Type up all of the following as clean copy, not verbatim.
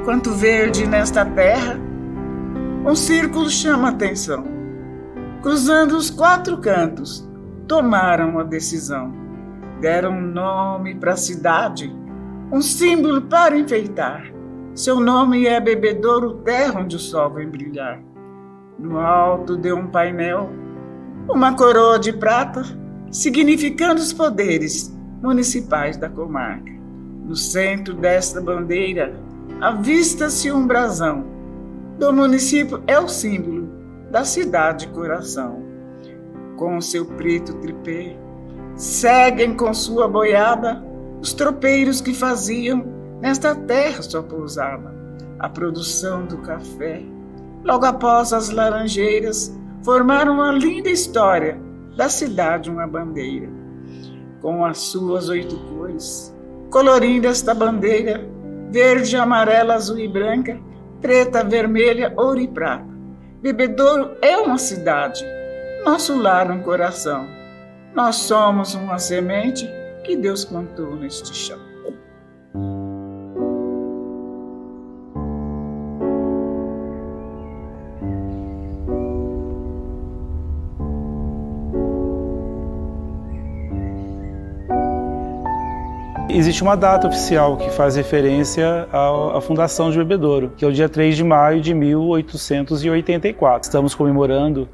Quanto verde nesta terra, um círculo chama a atenção. Cruzando os 4 cantos, tomaram a decisão. Deram nome para a cidade, um símbolo para enfeitar. Seu nome é Bebedouro, terra onde o sol vem brilhar. No alto de um painel, uma coroa de prata, significando os poderes municipais da comarca. No centro desta bandeira, avista-se um brasão. Do município é o símbolo da cidade coração. Com seu preto tripé, seguem com sua boiada os tropeiros que faziam nesta terra sua pousada. A produção do café, logo após as laranjeiras, formaram uma linda história da cidade, uma bandeira. Com as suas 8 cores, colorindo esta bandeira, verde, amarela, azul e branca, preta, vermelha, ouro e prata. Bebedouro é uma cidade, nosso lar um coração. Nós somos uma semente que Deus plantou neste chão. Existe uma data oficial que faz referência à fundação de Bebedouro, que é o dia 3 de maio de 1884. Estamos comemorando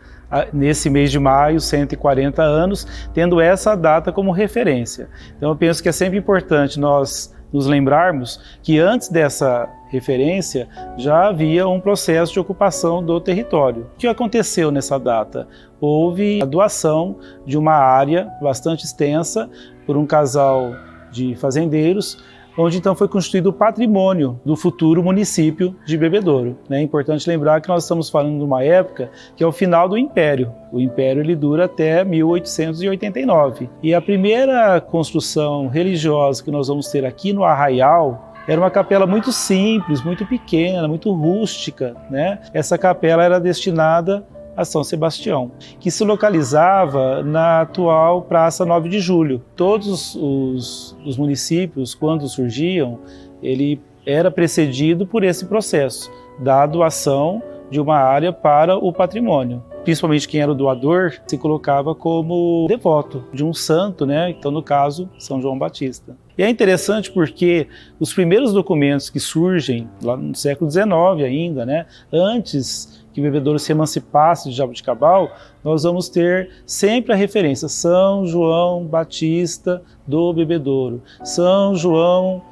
nesse mês de maio 140 anos, tendo essa data como referência. Então eu penso que é sempre importante nós nos lembrarmos que antes dessa referência já havia um processo de ocupação do território. O que aconteceu nessa data? Houve a doação de uma área bastante extensa por um casal de fazendeiros, onde então foi constituído o patrimônio do futuro município de Bebedouro. É importante lembrar que nós estamos falando de uma época que é o final do Império. O Império ele dura até 1889. E a primeira construção religiosa que nós vamos ter aqui no Arraial era uma capela muito simples, muito pequena, muito rústica, né? Essa capela era destinada a São Sebastião, que se localizava na atual Praça 9 de Julho. Todos os municípios, quando surgiam, ele era precedido por esse processo da doação de uma área para o patrimônio. Principalmente quem era o doador se colocava como devoto de um santo, né? Então, no caso, São João Batista. E é interessante porque os primeiros documentos que surgem lá no século XIX ainda, né? Antes que Bebedouro se emancipasse de Jaboticabal, nós vamos ter sempre a referência São João Batista do Bebedouro, São João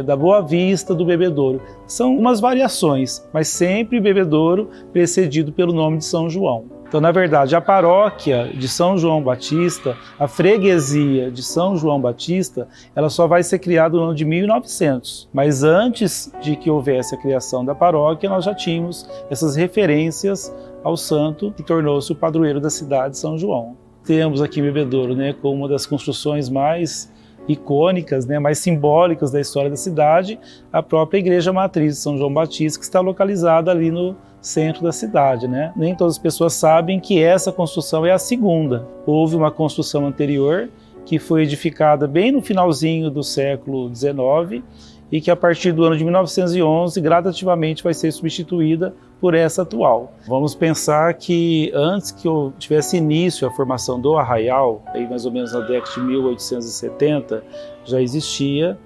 da Boa Vista do Bebedouro. São umas variações, mas sempre Bebedouro precedido pelo nome de São João. Então, na verdade, a paróquia de São João Batista, a freguesia de São João Batista, ela só vai ser criada no ano de 1900. Mas antes de que houvesse a criação da paróquia, nós já tínhamos essas referências ao santo que tornou-se o padroeiro da cidade de São João. Temos aqui em Bebedouro, né, como uma das construções mais icônicas, né, mais simbólicas da história da cidade, a própria Igreja Matriz de São João Batista, que está localizada ali no centro da cidade, né? Nem todas as pessoas sabem que essa construção é a segunda. Houve uma construção anterior que foi edificada bem no finalzinho do século XIX e que a partir do ano de 1911 gradativamente vai ser substituída por essa atual. Vamos pensar que antes que tivesse início a formação do Arraial, aí mais ou menos na década de 1870, já existia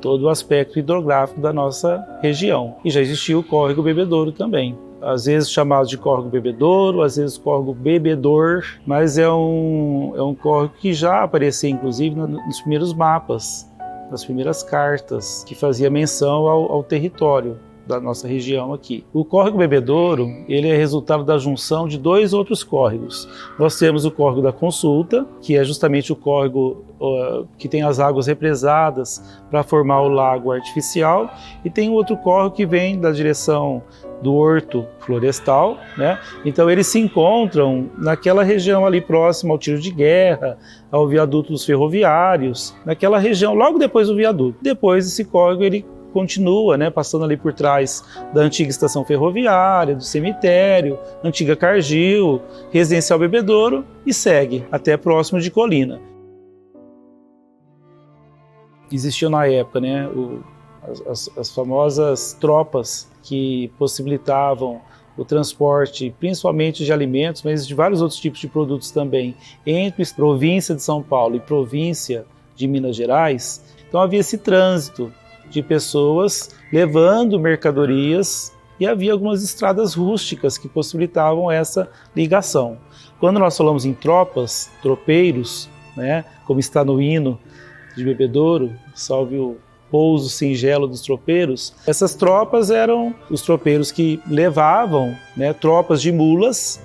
todo o aspecto hidrográfico da nossa região e já existia o córrego Bebedouro também. Às vezes chamado de córrego Bebedouro, às vezes córrego Bebedor, mas é um córrego que já aparecia inclusive nos primeiros mapas, nas primeiras cartas, que fazia menção ao território da nossa região aqui. O córrego Bebedouro, ele é resultado da junção de 2 outros córregos. Nós temos o córrego da Consulta, que é justamente o córrego que tem as águas represadas para formar o lago artificial, e tem outro córrego que vem da direção do Horto Florestal, né? Então eles se encontram naquela região ali próxima ao tiro de guerra, ao viaduto dos ferroviários, naquela região logo depois do viaduto. Depois esse córrego ele continua, né, passando ali por trás da antiga estação ferroviária, do cemitério, antiga Cargill, Residencial Bebedouro e segue até próximo de Colina. Existia na época, né, as famosas tropas que possibilitavam o transporte, principalmente de alimentos, mas de vários outros tipos de produtos também, entre a província de São Paulo e província de Minas Gerais. Então havia esse trânsito de pessoas levando mercadorias e havia algumas estradas rústicas que possibilitavam essa ligação. Quando nós falamos em tropas, tropeiros, né, como está no hino de Bebedouro, salve o pouso singelo dos tropeiros, essas tropas eram os tropeiros que levavam, né, tropas de mulas,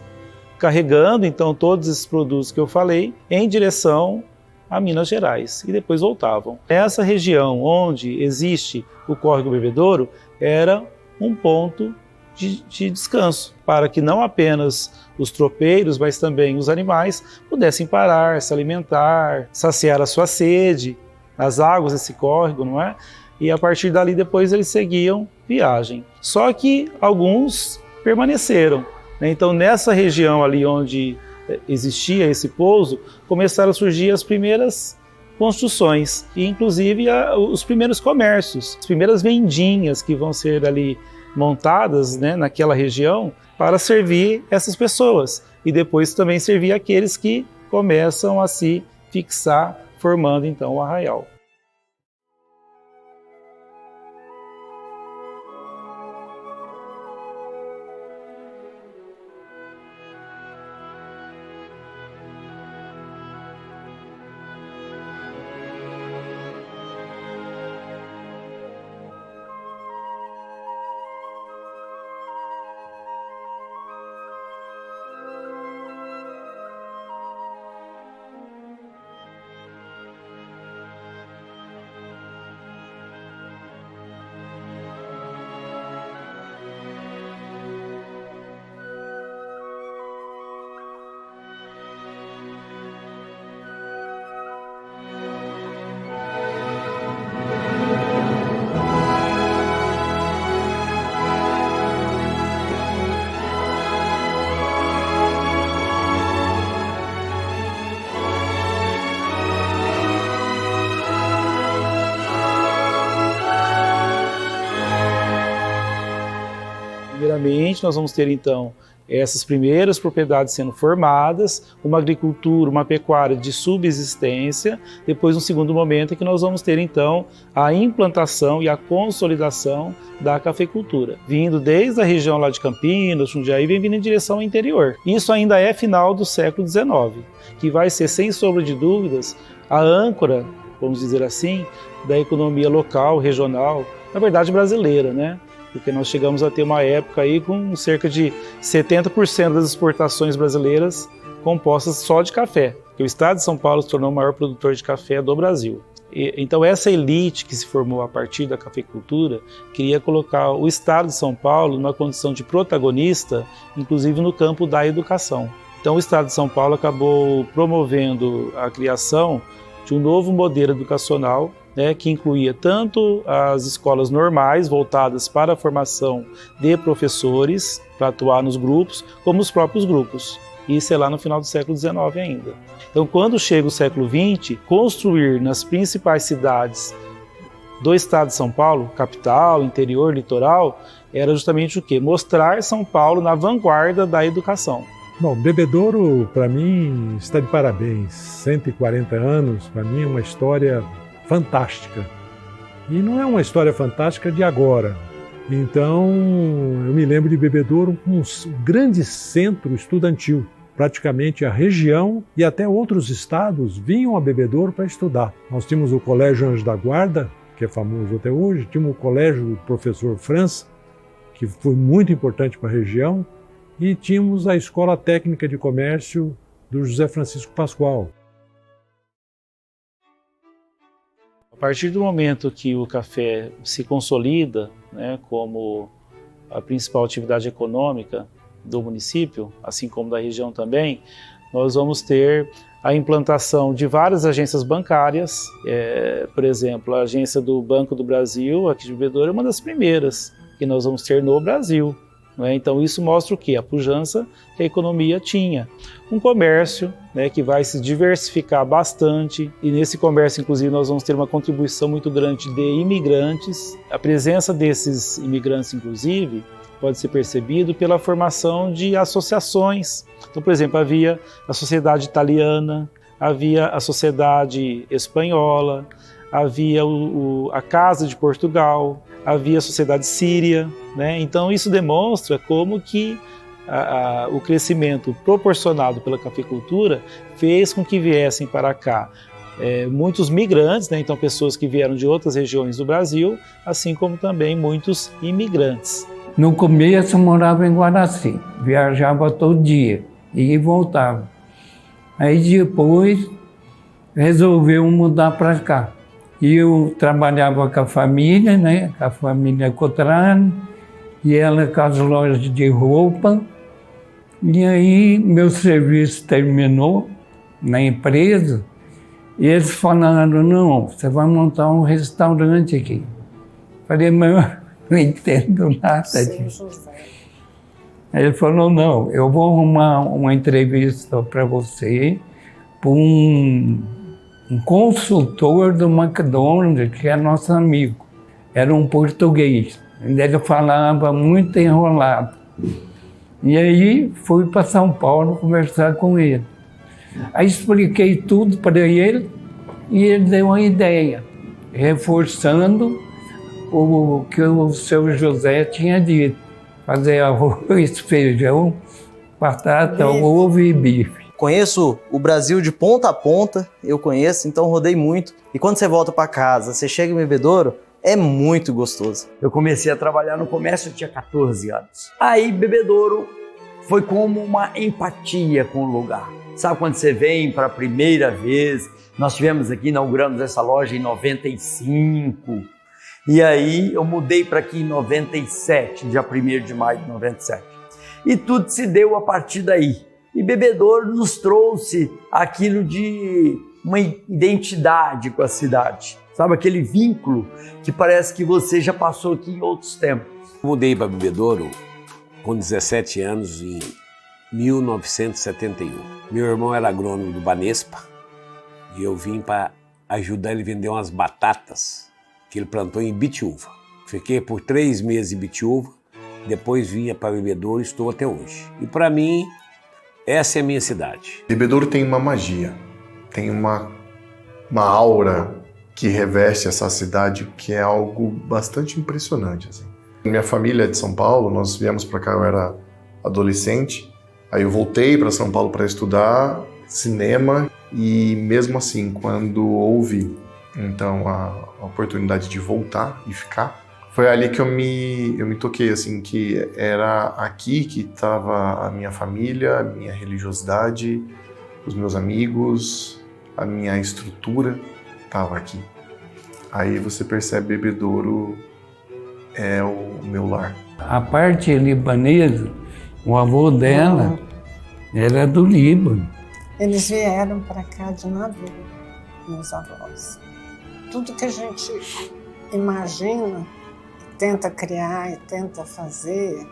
carregando então todos esses produtos que eu falei em direção a Minas Gerais e depois voltavam. Essa região onde existe o córrego Bebedouro era um ponto de descanso, para que não apenas os tropeiros, mas também os animais pudessem parar, se alimentar, saciar a sua sede, as águas desse córrego, não é? E a partir dali depois eles seguiam viagem. Só que alguns permaneceram, né? Então nessa região ali onde existia esse pouso, começaram a surgir as primeiras construções e inclusive os primeiros comércios, as primeiras vendinhas que vão ser ali montadas, né, naquela região para servir essas pessoas e depois também servir aqueles que começam a se fixar, formando então o arraial. Primeiramente, nós vamos ter então essas primeiras propriedades sendo formadas, uma agricultura, uma pecuária de subsistência, depois um segundo momento em que nós vamos ter então a implantação e a consolidação da cafeicultura, vindo desde a região lá de Campinas, Jundiaí, vem vindo em direção ao interior. Isso ainda é final do século XIX, que vai ser, sem sombra de dúvidas, a âncora, vamos dizer assim, da economia local, regional, na verdade brasileira, né? Porque nós chegamos a ter uma época aí com cerca de 70% das exportações brasileiras compostas só de café, porque o estado de São Paulo se tornou o maior produtor de café do Brasil. Então essa elite que se formou a partir da cafeicultura queria colocar o estado de São Paulo numa condição de protagonista, inclusive no campo da educação. Então o estado de São Paulo acabou promovendo a criação de um novo modelo educacional, né, que incluía tanto as escolas normais voltadas para a formação de professores para atuar nos grupos, como os próprios grupos. Isso é lá no final do século XIX ainda. Então, quando chega o século XX, construir nas principais cidades do estado de São Paulo, capital, interior, litoral, era justamente o quê? Mostrar São Paulo na vanguarda da educação. Bom, Bebedouro, para mim, está de parabéns. 140 anos, para mim, é uma história fantástica. E não é uma história fantástica de agora. Então, eu me lembro de Bebedouro como um grande centro estudantil. Praticamente a região e até outros estados vinham a Bebedouro para estudar. Nós tínhamos o Colégio Anjo da Guarda, que é famoso até hoje, tínhamos o Colégio do Professor França, que foi muito importante para a região, e tínhamos a Escola Técnica de Comércio do José Francisco Pascoal. A partir do momento que o café se consolida, né, como a principal atividade econômica do município, assim como da região também, nós vamos ter a implantação de várias agências bancárias. Por exemplo, a agência do Banco do Brasil, aqui de Bebedouro, é uma das primeiras que nós vamos ter no Brasil. né? Então isso mostra o quê? A pujança que a economia tinha. Um comércio, né, que vai se diversificar bastante, e nesse comércio, inclusive, nós vamos ter uma contribuição muito grande de imigrantes. A presença desses imigrantes, inclusive, pode ser percebido pela formação de associações. Então, por exemplo, havia a sociedade italiana, havia a sociedade espanhola, havia a Casa de Portugal, havia a sociedade síria, né? Então isso demonstra como que o crescimento proporcionado pela cafeicultura fez com que viessem para cá muitos migrantes, né? Então pessoas que vieram de outras regiões do Brasil, assim como também muitos imigrantes. No começo eu morava em Guaraci, viajava todo dia e voltava. Aí depois resolveu mudar para cá. E eu trabalhava com a família, né? Com a família Cotrane, e ela com as lojas de roupa. E aí meu serviço terminou na empresa, e eles falaram, não, você vai montar um restaurante aqui. Falei, mas eu não entendo nada disso. Aí ele falou, não, eu vou arrumar uma entrevista para você, para um consultor do McDonald's, que é nosso amigo. Era um português. Ele falava muito enrolado. E aí fui para São Paulo conversar com ele. Aí expliquei tudo para ele e ele deu uma ideia, reforçando o que o seu José tinha dito. Fazer arroz, feijão, batata, ovo e bife. Conheço o Brasil de ponta a ponta, eu conheço, então rodei muito. E quando você volta para casa, você chega em Bebedouro, é muito gostoso. Eu comecei a trabalhar no comércio, eu tinha 14 anos. Aí Bebedouro foi como uma empatia com o lugar. Sabe quando você vem para a primeira vez? Nós tivemos aqui, inauguramos essa loja em 95. E aí eu mudei para aqui em 97, dia 1º de maio de 97. E tudo se deu a partir daí. E Bebedouro nos trouxe aquilo de uma identidade com a cidade. Sabe, aquele vínculo que parece que você já passou aqui em outros tempos. Mudei para Bebedouro com 17 anos em 1971. Meu irmão era agrônomo do Banespa e eu vim para ajudar ele a vender umas batatas que ele plantou em Ibitiúva. Fiquei por 3 meses em Ibitiúva, depois vinha para Bebedouro e estou até hoje. E para mim, essa é a minha cidade. Bebedouro tem uma magia, tem uma aura que reveste essa cidade, que é algo bastante impressionante, assim. Minha família é de São Paulo, nós viemos para cá, eu era adolescente, aí eu voltei para São Paulo para estudar cinema e mesmo assim, quando houve então a oportunidade de voltar e ficar, foi ali que eu me toquei, assim, que era aqui que estava a minha família, a minha religiosidade, os meus amigos, a minha estrutura estava aqui. Aí você percebe, Bebedouro é o meu lar. A parte libanesa, o avô dela era do Líbano. Eles vieram para cá de navio, meus avós. Tudo que a gente imagina, tenta criar e tenta fazer,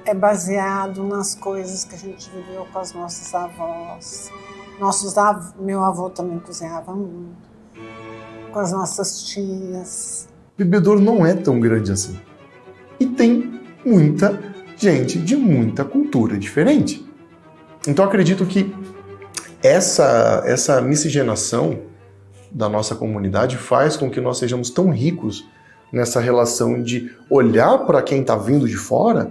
é baseado nas coisas que a gente viveu com os nossos avós. Meu avô também cozinhava muito, com as nossas tias. Bebedouro não é tão grande assim. E tem muita gente de muita cultura diferente. Então eu acredito que essa miscigenação da nossa comunidade faz com que nós sejamos tão ricos nessa relação de olhar para quem está vindo de fora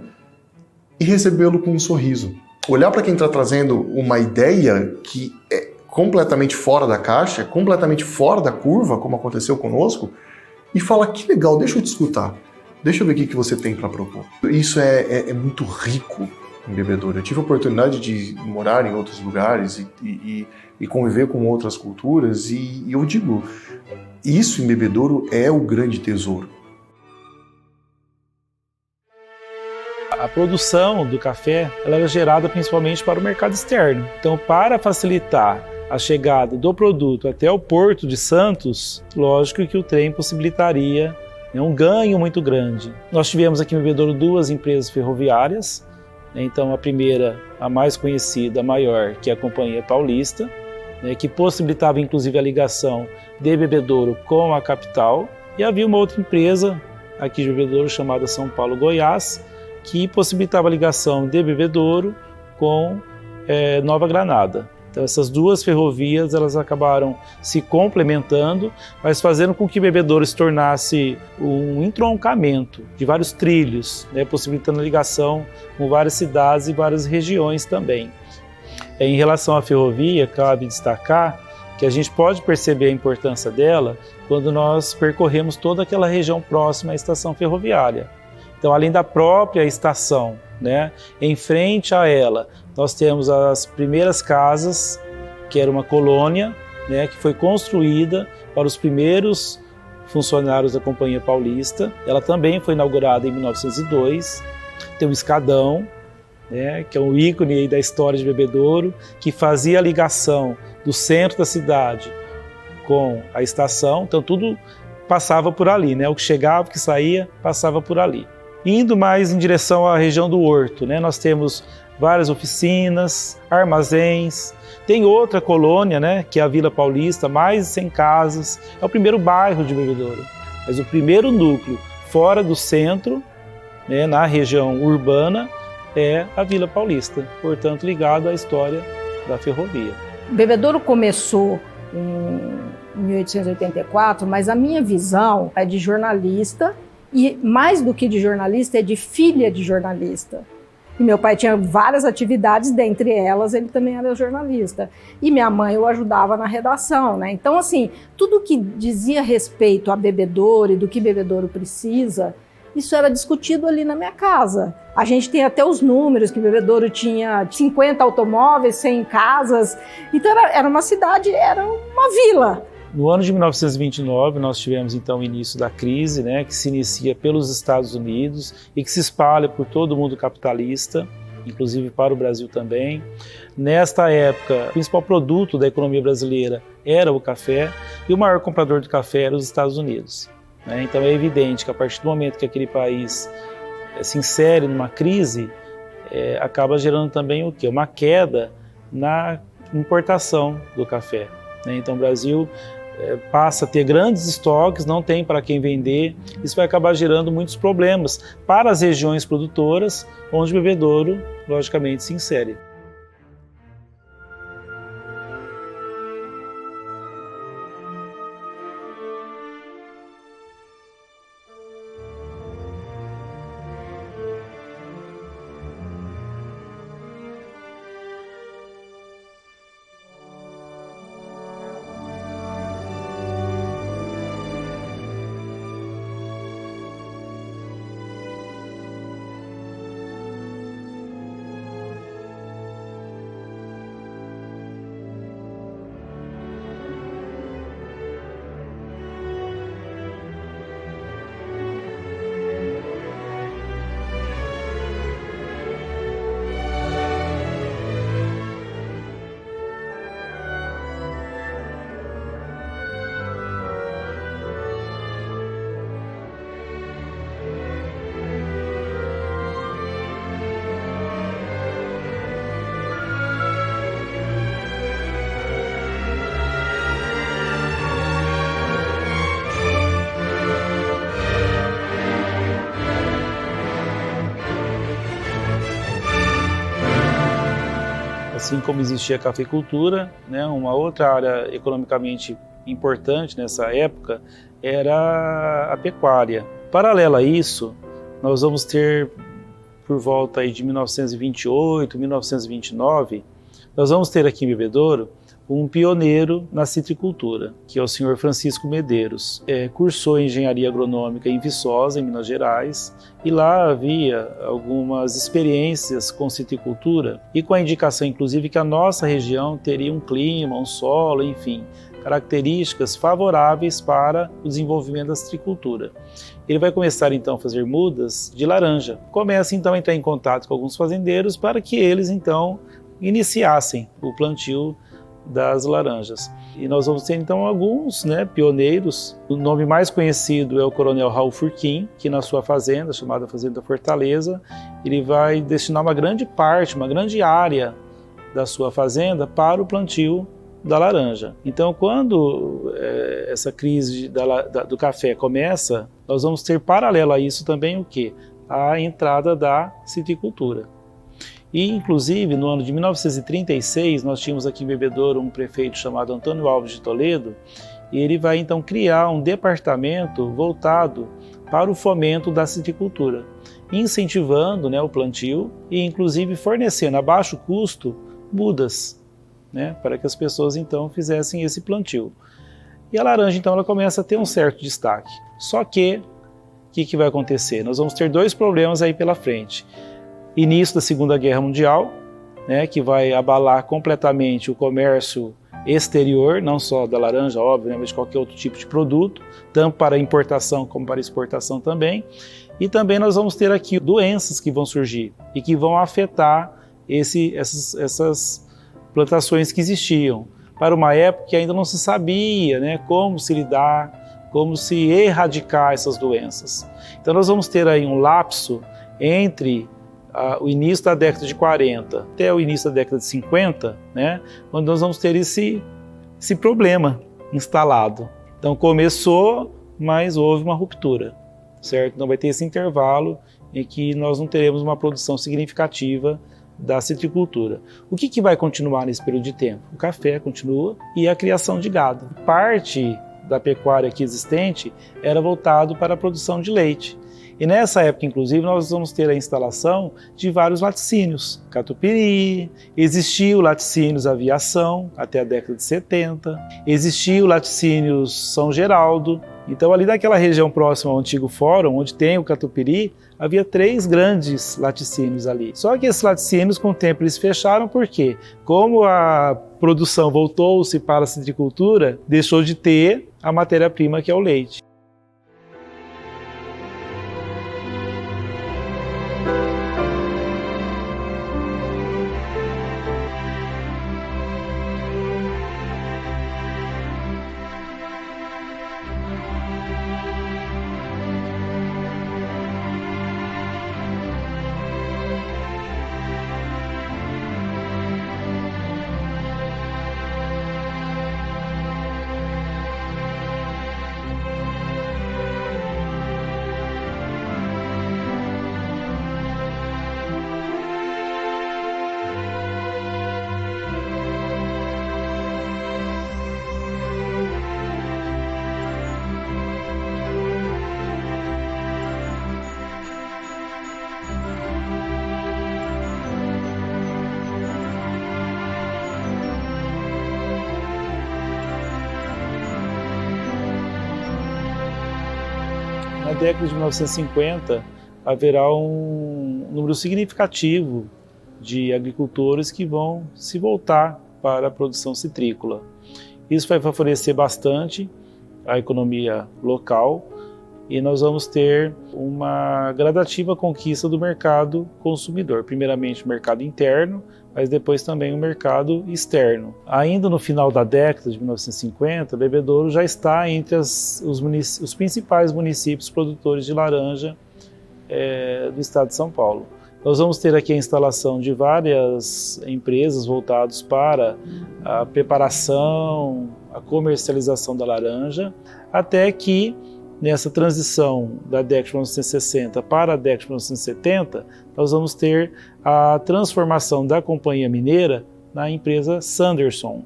e recebê-lo com um sorriso. Olhar para quem está trazendo uma ideia que é completamente fora da caixa, completamente fora da curva, como aconteceu conosco, e falar, que legal, deixa eu te escutar, deixa eu ver o que você tem para propor. Isso é muito rico em Bebedouro. Eu tive a oportunidade de morar em outros lugares e conviver com outras culturas, e eu digo, isso em Bebedouro é o grande tesouro. A produção do café ela era gerada principalmente para o mercado externo. Então, para facilitar a chegada do produto até o Porto de Santos, lógico que o trem possibilitaria É um ganho muito grande. Nós tivemos aqui em Bebedouro 2 empresas ferroviárias, então a primeira, a mais conhecida, a maior, que é a Companhia Paulista, que possibilitava inclusive a ligação de Bebedouro com a capital, e havia uma outra empresa aqui de Bebedouro chamada São Paulo-Goiás, que possibilitava a ligação de Bebedouro com Nova Granada. Então essas duas ferrovias elas acabaram se complementando, mas fazendo com que Bebedouro se tornasse um entroncamento de vários trilhos, possibilitando a ligação com várias cidades e várias regiões também. Em relação à ferrovia, cabe destacar que a gente pode perceber a importância dela quando nós percorremos toda aquela região próxima à estação ferroviária. Então, além da própria estação, em frente a ela, nós temos as primeiras casas, que era uma colônia, que foi construída para os primeiros funcionários da Companhia Paulista. Ela também foi inaugurada em 1902. Tem um escadão, que é um ícone aí da história de Bebedouro, que fazia a ligação do centro da cidade com a estação. Então tudo passava por ali, o que chegava, o que saía, passava por ali. Indo mais em direção à região do Horto, nós temos várias oficinas, armazéns. Tem outra colônia, que é a Vila Paulista, mais de 100 casas. É o primeiro bairro de Bebedouro, mas o primeiro núcleo fora do centro, na região urbana, é a Vila Paulista, portanto ligado à história da ferrovia. Bebedouro começou em 1884, mas a minha visão é de jornalista e mais do que de jornalista, é de filha de jornalista. E meu pai tinha várias atividades, dentre elas ele também era jornalista. E minha mãe o ajudava na redação, Então assim, tudo que dizia respeito a Bebedouro e do que Bebedouro precisa, isso era discutido ali na minha casa. A gente tem até os números, que Bebedouro tinha 50 automóveis, 100 casas. Então era uma cidade, era uma vila. No ano de 1929, nós tivemos então o início da crise, que se inicia pelos Estados Unidos e que se espalha por todo o mundo capitalista, inclusive para o Brasil também. Nesta época, o principal produto da economia brasileira era o café e o maior comprador de café era os Estados Unidos. Então é evidente que a partir do momento que aquele país se insere numa crise, acaba gerando também o quê? Uma queda na importação do café. Então o Brasil passa a ter grandes estoques, não tem para quem vender. Isso vai acabar gerando muitos problemas para as regiões produtoras, onde Bebedouro, logicamente, se insere. Assim como existia a cafeicultura, uma outra área economicamente importante nessa época era a pecuária. Paralelo a isso, nós vamos ter, por volta aí de 1928, 1929, nós vamos ter aqui em Bebedouro um pioneiro na citricultura, que é o senhor Francisco Medeiros. Cursou engenharia agronômica em Viçosa, em Minas Gerais, e lá havia algumas experiências com citricultura e com a indicação, inclusive, que a nossa região teria um clima, um solo, enfim, características favoráveis para o desenvolvimento da citricultura. Ele vai começar então a fazer mudas de laranja. Começa então a entrar em contato com alguns fazendeiros para que eles então iniciassem o plantio das laranjas. E nós vamos ter então alguns, né, pioneiros. O nome mais conhecido é o Coronel Raul Furquim, que na sua fazenda, chamada Fazenda Fortaleza, ele vai destinar uma grande parte, uma grande área da sua fazenda para o plantio da laranja. Então, quando essa crise do café começa, nós vamos ter paralelo a isso também o quê? A entrada da citricultura. E, inclusive, no ano de 1936, nós tínhamos aqui em Bebedouro um prefeito chamado Antônio Alves de Toledo, e ele vai então criar um departamento voltado para o fomento da citricultura, incentivando, né, o plantio e, inclusive, fornecendo a baixo custo mudas, né, para que as pessoas então fizessem esse plantio. E a laranja então ela começa a ter um certo destaque. Só que, o que vai acontecer? Nós vamos ter dois problemas aí pela frente. Início da Segunda Guerra Mundial, né, que vai abalar completamente o comércio exterior, não só da laranja, óbvio, né, mas de qualquer outro tipo de produto, tanto para importação como para exportação também. E também nós vamos ter aqui doenças que vão surgir e que vão afetar essas plantações que existiam, para uma época que ainda não se sabia, né, como se lidar, como se erradicar essas doenças. Então nós vamos ter aí um lapso entre o início da década de 40 até o início da década de 50, né, onde nós vamos ter esse problema instalado. Então começou, mas houve uma ruptura, certo? Então vai ter esse intervalo em que nós não teremos uma produção significativa da citricultura. O que vai continuar nesse período de tempo? O café continua e a criação de gado. Parte da pecuária aqui existente era voltado para a produção de leite. E nessa época, inclusive, nós vamos ter a instalação de vários laticínios. Catupiry, existiu laticínios Aviação até a década de 70, existiu laticínios São Geraldo. Então ali daquela região próxima ao antigo fórum, onde tem o Catupiry, havia 3 grandes laticínios ali. Só que esses laticínios, com o tempo, eles fecharam porque, como a produção voltou-se para a citricultura, deixou de ter a matéria-prima que é o leite. Na década de 1950, haverá um número significativo de agricultores que vão se voltar para a produção citrícola. Isso vai favorecer bastante a economia local e nós vamos ter uma gradativa conquista do mercado consumidor. Primeiramente o mercado interno, mas depois também o mercado externo. Ainda no final da década de 1950, Bebedouro já está entre os principais municípios produtores de laranja do estado de São Paulo. Nós vamos ter aqui a instalação de várias empresas voltadas para a preparação, a comercialização da laranja, até que nessa transição da década de 1960 para a década de 1970, nós vamos ter a transformação da companhia mineira na empresa Sanderson,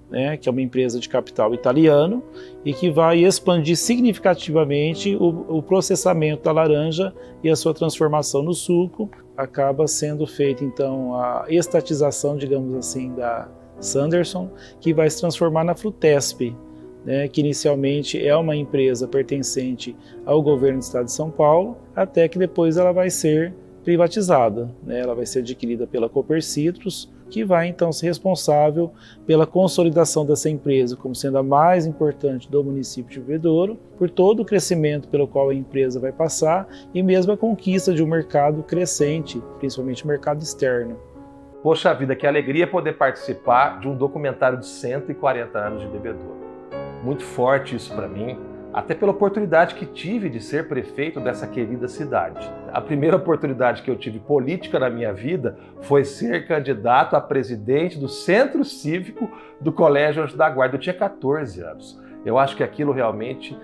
né, que é uma empresa de capital italiano e que vai expandir significativamente o processamento da laranja e a sua transformação no suco. Acaba sendo feita então a estatização, digamos assim, da Sanderson, que vai se transformar na Frutesp, né, que inicialmente é uma empresa pertencente ao governo do estado de São Paulo, até que depois ela vai ser privatizada, né, ela vai ser adquirida pela Copercitros, que vai então ser responsável pela consolidação dessa empresa como sendo a mais importante do município de Bebedouro, por todo o crescimento pelo qual a empresa vai passar e mesmo a conquista de um mercado crescente, principalmente o mercado externo. Poxa vida, que alegria poder participar de um documentário de 140 anos de Bebedouro. Muito forte isso para mim, até pela oportunidade que tive de ser prefeito dessa querida cidade. A primeira oportunidade que eu tive política na minha vida foi ser candidato a presidente do Centro Cívico do Colégio Anjo da Guarda. Eu tinha 14 anos. Eu acho que aquilo realmente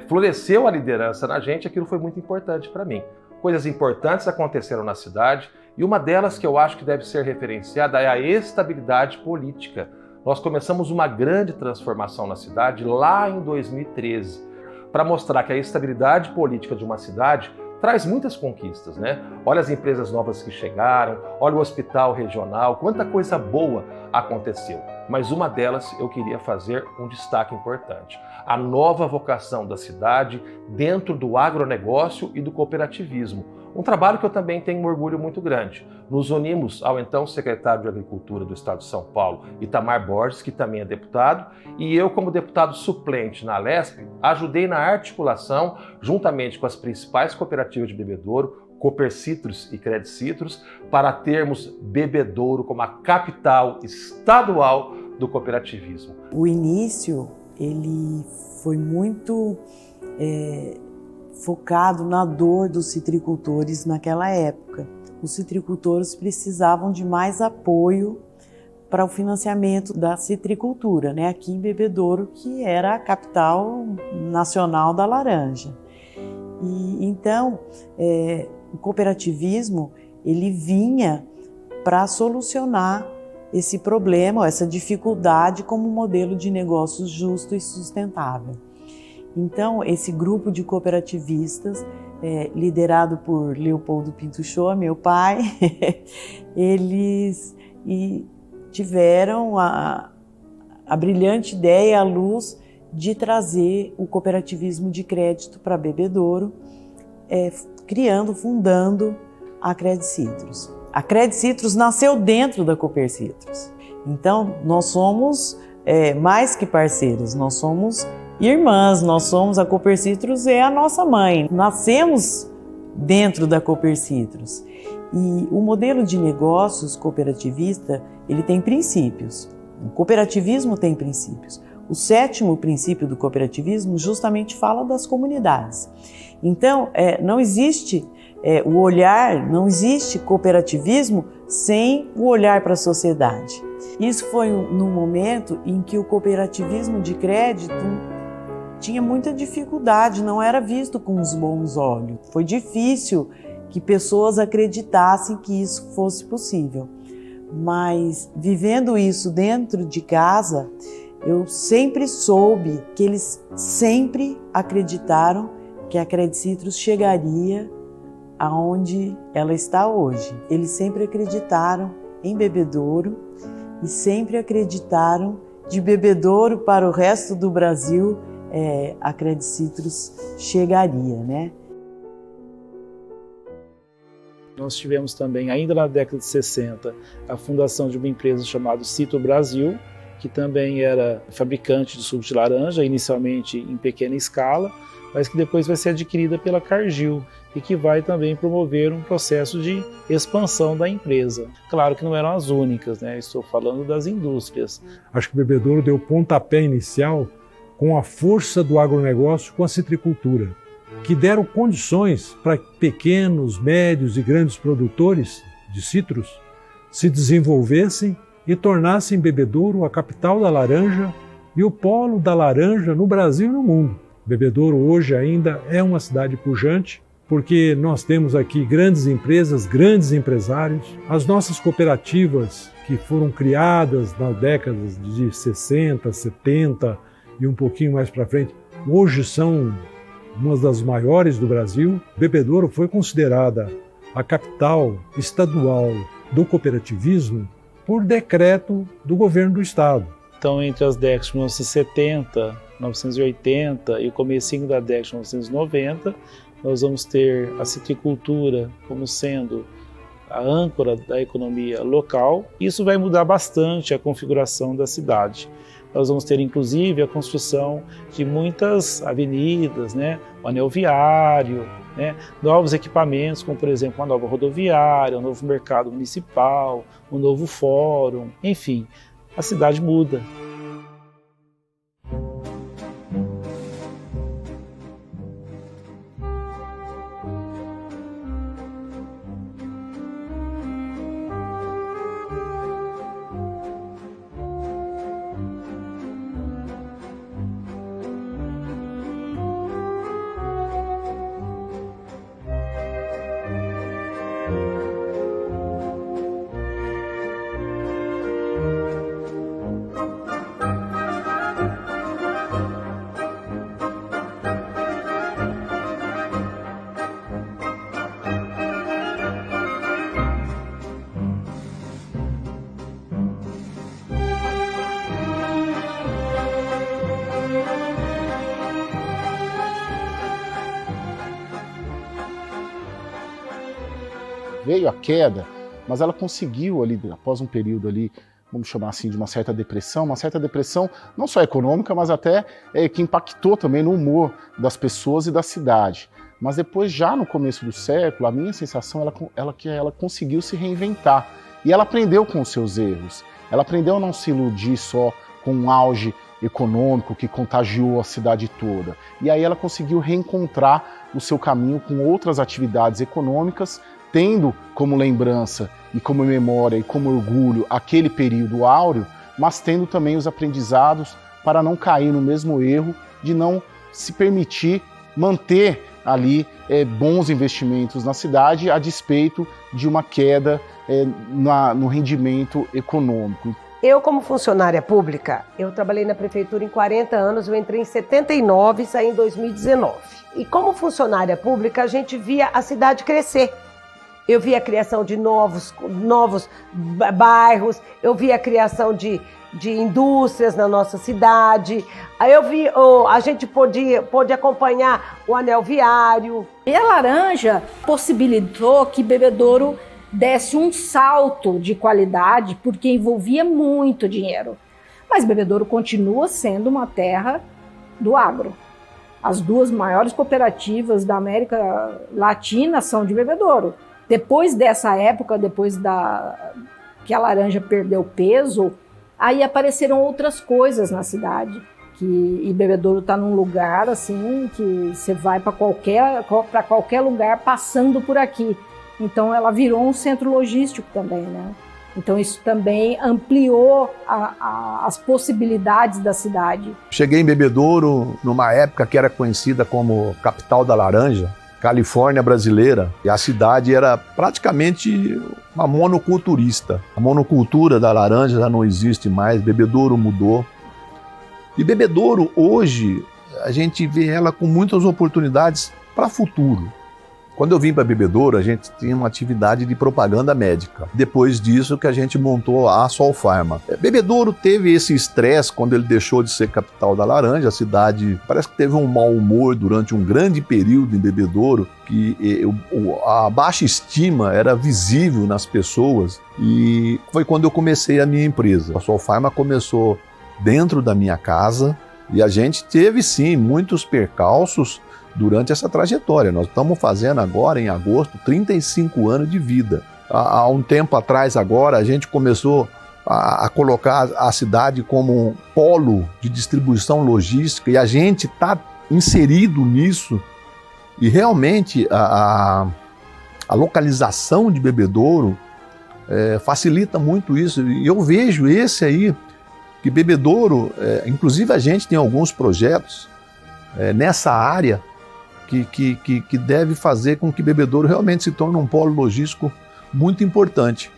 floresceu a liderança na gente, aquilo foi muito importante para mim. Coisas importantes aconteceram na cidade e uma delas que eu acho que deve ser referenciada é a estabilidade política. Nós começamos uma grande transformação na cidade lá em 2013, para mostrar que a estabilidade política de uma cidade traz muitas conquistas, né? Olha as empresas novas que chegaram, olha o hospital regional, quanta coisa boa aconteceu. Mas uma delas eu queria fazer um destaque importante. A nova vocação da cidade dentro do agronegócio e do cooperativismo. Um trabalho que eu também tenho um orgulho muito grande. Nos unimos ao então secretário de Agricultura do Estado de São Paulo, Itamar Borges, que também é deputado, e eu, como deputado suplente na Alesp, ajudei na articulação, juntamente com as principais cooperativas de Bebedouro, Copercitros e Credicitros, para termos Bebedouro como a capital estadual do cooperativismo. O início, ele foi muito focado na dor dos citricultores naquela época. Os citricultores precisavam de mais apoio para o financiamento da citricultura, né? Aqui em Bebedouro, que era a capital nacional da laranja. E então, o cooperativismo, ele vinha para solucionar esse problema, essa dificuldade como modelo de negócios justo e sustentável. Então, esse grupo de cooperativistas, liderado por Leopoldo Pinto Shoa, meu pai, eles tiveram a brilhante ideia, a luz de trazer o cooperativismo de crédito para Bebedouro, fundando a Credicitros. A Credicitros nasceu dentro da Copercitros. Então, nós somos mais que parceiros, nós somos irmãs, a Copercitros é a nossa mãe. Nascemos dentro da Copercitros. E o modelo de negócios cooperativista, ele tem princípios. O cooperativismo tem princípios. O 7º princípio do cooperativismo justamente fala das comunidades. Então, não existe não existe cooperativismo sem o olhar para a sociedade. Isso foi num momento em que o cooperativismo de crédito tinha muita dificuldade, não era visto com os bons olhos. Foi difícil que pessoas acreditassem que isso fosse possível. Mas vivendo isso dentro de casa, eu sempre soube que eles sempre acreditaram que a Credicitros chegaria aonde ela está hoje. Eles sempre acreditaram em Bebedouro e sempre acreditaram de Bebedouro para o resto do Brasil, a Credicitros chegaria, né? Nós tivemos também, ainda na década de 60, a fundação de uma empresa chamada Cito Brasil, que também era fabricante de suco de laranja, inicialmente em pequena escala, mas que depois vai ser adquirida pela Cargill e que vai também promover um processo de expansão da empresa. Claro que não eram as únicas, né? Estou falando das indústrias. Acho que o Bebedouro deu o pontapé inicial com a força do agronegócio com a citricultura, que deram condições para pequenos, médios e grandes produtores de citros se desenvolvessem e tornassem Bebedouro a capital da laranja e o polo da laranja no Brasil e no mundo. Bebedouro hoje ainda é uma cidade pujante, porque nós temos aqui grandes empresas, grandes empresários, as nossas cooperativas que foram criadas nas décadas de 60, 70 e um pouquinho mais para frente, hoje são uma das maiores do Brasil. Bebedouro foi considerada a capital estadual do cooperativismo por decreto do governo do estado. Então, entre as décadas de 1970, 1980 e o comecinho da década de 1990, nós vamos ter a citricultura como sendo a âncora da economia local. Isso vai mudar bastante a configuração da cidade. Nós vamos ter, inclusive, a construção de muitas avenidas, né? O anel viário, né? Novos equipamentos, como por exemplo uma nova rodoviária, um novo mercado municipal, um novo fórum, enfim, a cidade muda. Veio a queda, mas ela conseguiu ali, após um período ali, vamos chamar assim, de uma certa depressão não só econômica, mas até que impactou também no humor das pessoas e da cidade. Mas depois, já no começo do século, a minha sensação é que ela conseguiu se reinventar. E ela aprendeu com os seus erros. Ela aprendeu a não se iludir só com um auge econômico que contagiou a cidade toda. E aí ela conseguiu reencontrar o seu caminho com outras atividades econômicas, tendo como lembrança e como memória e como orgulho aquele período áureo, mas tendo também os aprendizados para não cair no mesmo erro de não se permitir manter ali bons investimentos na cidade a despeito de uma queda no rendimento econômico. Eu, como funcionária pública, eu trabalhei na prefeitura em 40 anos, eu entrei em 79 e saí em 2019. E como funcionária pública, a gente via a cidade crescer. Eu vi a criação de novos bairros, eu vi a criação de indústrias na nossa cidade, aí a gente pôde acompanhar o anel viário. E a Laranja possibilitou que Bebedouro desse um salto de qualidade, porque envolvia muito dinheiro. Mas Bebedouro continua sendo uma terra do agro. As duas maiores cooperativas da América Latina são de Bebedouro. Depois dessa época, que a laranja perdeu peso, aí apareceram outras coisas na cidade. E Bebedouro está num lugar assim que você vai para qualquer lugar passando por aqui. Então ela virou um centro logístico também, né? Então isso também ampliou as possibilidades da cidade. Cheguei em Bebedouro numa época que era conhecida como capital da laranja, Califórnia brasileira, e a cidade era praticamente uma monoculturista. A monocultura da laranja já não existe mais, Bebedouro mudou. E Bebedouro hoje a gente vê ela com muitas oportunidades para o futuro. Quando eu vim para Bebedouro, a gente tinha uma atividade de propaganda médica. Depois disso que a gente montou a Sol Pharma. Bebedouro teve esse estresse quando ele deixou de ser capital da laranja. A cidade parece que teve um mau humor durante um grande período em Bebedouro, que a baixa estima era visível nas pessoas. E foi quando eu comecei a minha empresa. A Sol Pharma começou dentro da minha casa e a gente teve sim muitos percalços durante essa trajetória. Nós estamos fazendo agora, em agosto, 35 anos de vida. Há um tempo atrás agora, a gente começou a colocar a cidade como um polo de distribuição logística e a gente está inserido nisso. E realmente a localização de Bebedouro facilita muito isso. E eu vejo esse aí, que Bebedouro, inclusive a gente tem alguns projetos nessa área, que deve fazer com que Bebedouro realmente se torne um polo logístico muito importante.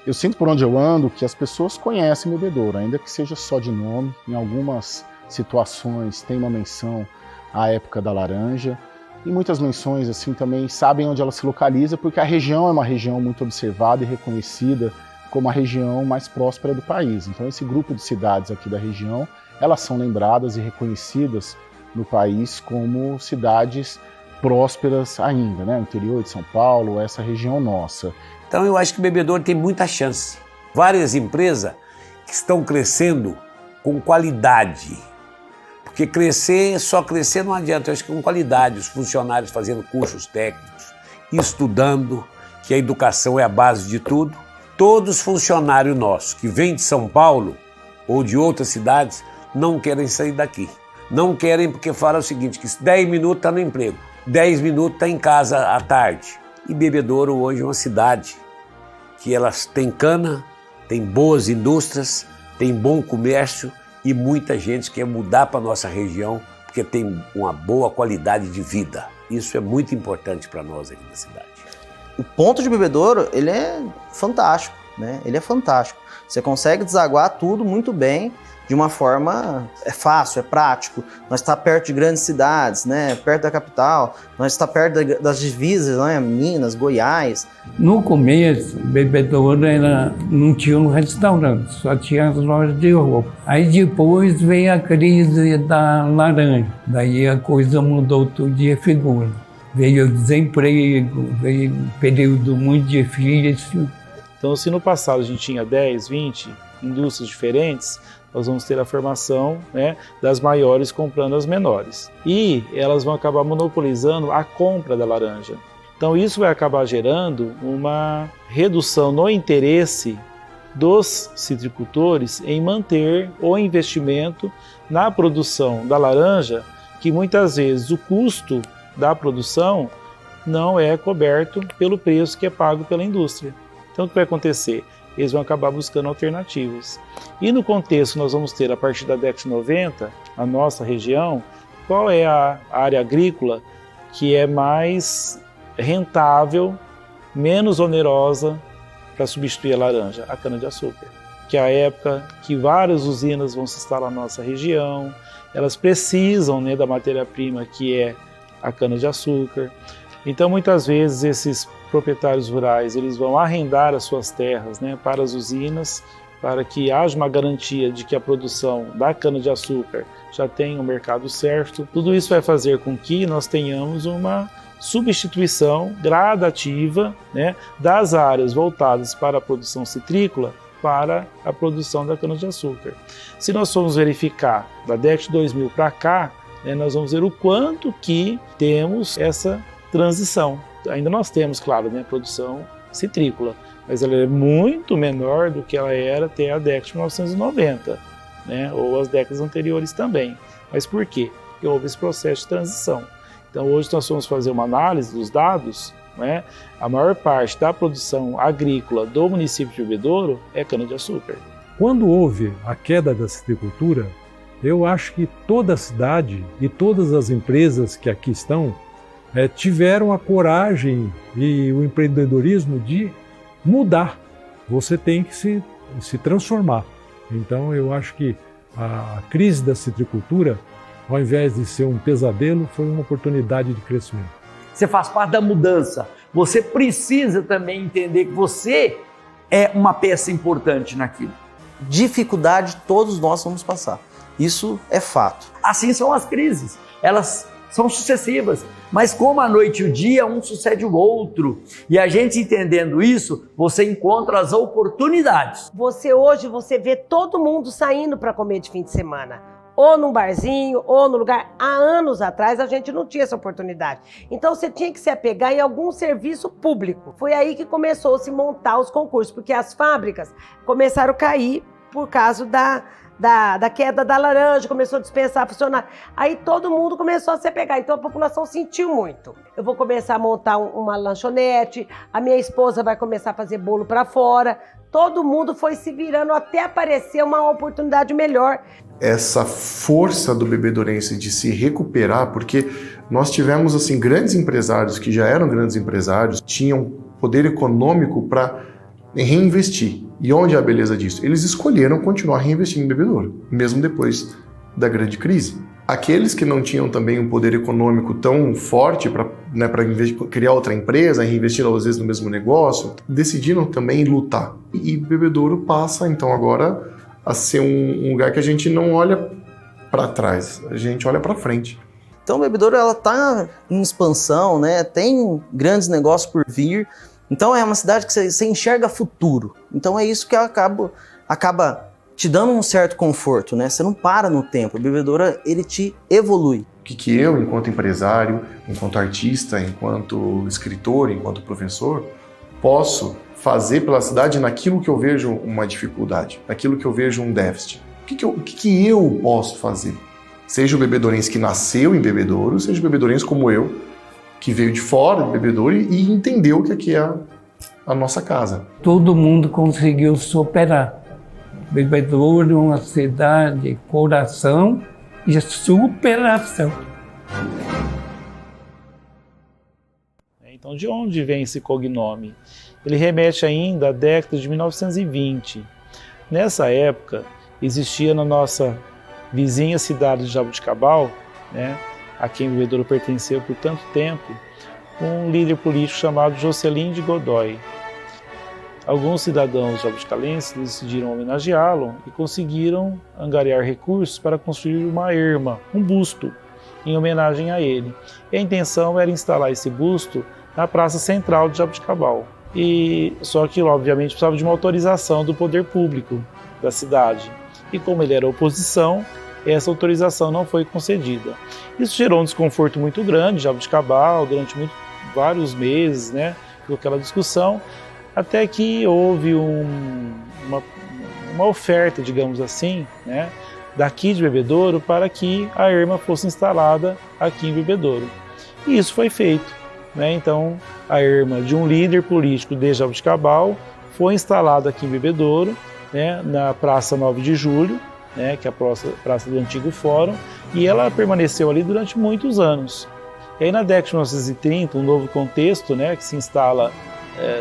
Eu sinto por onde eu ando que as pessoas conhecem Bebedouro, ainda que seja só de nome. Em algumas situações tem uma menção à época da laranja, e muitas menções assim também sabem onde ela se localiza, porque a região é uma região muito observada e reconhecida como a região mais próspera do país. Então esse grupo de cidades aqui da região, elas são lembradas e reconhecidas no país como cidades prósperas ainda, né? O interior de São Paulo, essa região nossa. Então eu acho que Bebedouro tem muita chance. Várias empresas que estão crescendo com qualidade. Porque crescer, só crescer não adianta. Eu acho que com qualidade, os funcionários fazendo cursos técnicos, estudando, que a educação é a base de tudo. Todos os funcionários nossos que vêm de São Paulo ou de outras cidades não querem sair daqui. Não querem porque falam o seguinte, que 10 minutos está no emprego, 10 minutos está em casa à tarde. E Bebedouro hoje é uma cidade que elas têm cana, tem boas indústrias, tem bom comércio e muita gente quer mudar para a nossa região porque tem uma boa qualidade de vida. Isso é muito importante para nós aqui na cidade. O ponto de Bebedouro, ele é fantástico, né? Ele é fantástico. Você consegue desaguar tudo muito bem, de uma forma fácil, é prático. Nós está perto de grandes cidades, né? Perto da capital, nós está perto das divisas, né? Minas, Goiás. No começo, Bebedouro não tinha um restaurante, só tinha as lojas de roupa. Aí depois veio a crise da laranja, daí a coisa mudou tudo de figura. Veio o desemprego, veio um período muito difícil. Então, se no passado a gente tinha 10, 20 indústrias diferentes, nós vamos ter a formação, né, das maiores comprando as menores. E elas vão acabar monopolizando a compra da laranja. Então isso vai acabar gerando uma redução no interesse dos citricultores em manter o investimento na produção da laranja, que muitas vezes o custo da produção não é coberto pelo preço que é pago pela indústria. Então o que vai acontecer? Eles vão acabar buscando alternativas. E no contexto nós vamos ter, a partir da década de 90, a nossa região, qual é a área agrícola que é mais rentável, menos onerosa para substituir a laranja? A cana-de-açúcar. Que é a época que várias usinas vão se instalar na nossa região, elas precisam, né, da matéria-prima que é a cana-de-açúcar. Então muitas vezes esses proprietários rurais eles vão arrendar as suas terras, né, para as usinas, para que haja uma garantia de que a produção da cana-de-açúcar já tenha um mercado certo. Tudo isso vai fazer com que nós tenhamos uma substituição gradativa, né, das áreas voltadas para a produção citrícola para a produção da cana-de-açúcar. Se nós formos verificar da década de 2000 para cá, né, nós vamos ver o quanto que temos essa transição. Ainda nós temos, claro, né, produção citrícola, mas ela é muito menor do que ela era até a década de 1990, né, ou as décadas anteriores também. Mas por quê? Porque houve esse processo de transição. Então hoje nós vamos fazer uma análise dos dados, né, a maior parte da produção agrícola do município de Bebedouro é cana-de-açúcar. Quando houve a queda da citricultura, eu acho que toda a cidade e todas as empresas que aqui estão tiveram a coragem e o empreendedorismo de mudar. Você tem que se transformar. Então eu acho que a crise da citricultura, ao invés de ser um pesadelo, foi uma oportunidade de crescimento. Você faz parte da mudança. Você precisa também entender que você é uma peça importante naquilo. Dificuldade todos nós vamos passar. Isso é fato. Assim são as crises. Elas são sucessivas, mas como a noite e o dia, um sucede o outro. E a gente entendendo isso, você encontra as oportunidades. Hoje você vê todo mundo saindo para comer de fim de semana. Ou num barzinho, ou no lugar. Há anos atrás a gente não tinha essa oportunidade. Então você tinha que se apegar em algum serviço público. Foi aí que começou a se montar os concursos, porque as fábricas começaram a cair por causa da queda da laranja, começou a dispensar funcionário. Aí todo mundo começou a se apegar, então a população sentiu muito. Eu vou começar a montar uma lanchonete, a minha esposa vai começar a fazer bolo para fora. Todo mundo foi se virando até aparecer uma oportunidade melhor. Essa força do bebedourense de se recuperar, porque nós tivemos assim grandes empresários que já eram grandes empresários, tinham poder econômico para reinvestir. E onde é a beleza disso? Eles escolheram continuar reinvestindo em Bebedouro, mesmo depois da grande crise. Aqueles que não tinham também um poder econômico tão forte para criar outra empresa, reinvestir às vezes no mesmo negócio, decidiram também lutar. E Bebedouro passa então agora a ser um lugar que a gente não olha para trás, a gente olha para frente. Então Bebedouro ela está em expansão, né? Tem grandes negócios por vir. Então é uma cidade que você enxerga futuro. Então é isso que acaba te dando um certo conforto, né? Você não para no tempo. O Bebedouro, ele te evolui. O que eu, enquanto empresário, enquanto artista, enquanto escritor, enquanto professor, posso fazer pela cidade naquilo que eu vejo uma dificuldade, naquilo que eu vejo um déficit? O que eu posso fazer? Seja o bebedourense que nasceu em Bebedouro, seja o bebedourense como eu, que veio de fora de Bebedouro e entendeu que aqui é a nossa casa. Todo mundo conseguiu superar. Bebedouro é uma cidade, coração e superação. Então, de onde vem esse cognome? Ele remete ainda à década de 1920. Nessa época, existia na nossa vizinha cidade de Jaboticabal, né, a quem Bebedouro pertenceu por tanto tempo, um líder político chamado Jocelyn de Godoy. Alguns cidadãos jaboticalenses decidiram homenageá-lo e conseguiram angariar recursos para construir uma erma, um busto, em homenagem a ele. E a intenção era instalar esse busto na praça central de Jaboticabal. Só que, obviamente, precisava de uma autorização do poder público da cidade. E como ele era oposição, essa autorização não foi concedida. Isso gerou um desconforto muito grande em Jaboticabal, durante vários meses, né, com aquela discussão, até que houve uma oferta, digamos assim, né, daqui de Bebedouro para que a erma fosse instalada aqui em Bebedouro. E isso foi feito, né? Então, a erma de um líder político de Jaboticabal foi instalada aqui em Bebedouro, né, na Praça 9 de Julho, né, que é a praça do antigo Fórum, e ela permaneceu ali durante muitos anos. E aí, na década de 1930, um novo contexto, né, que se instala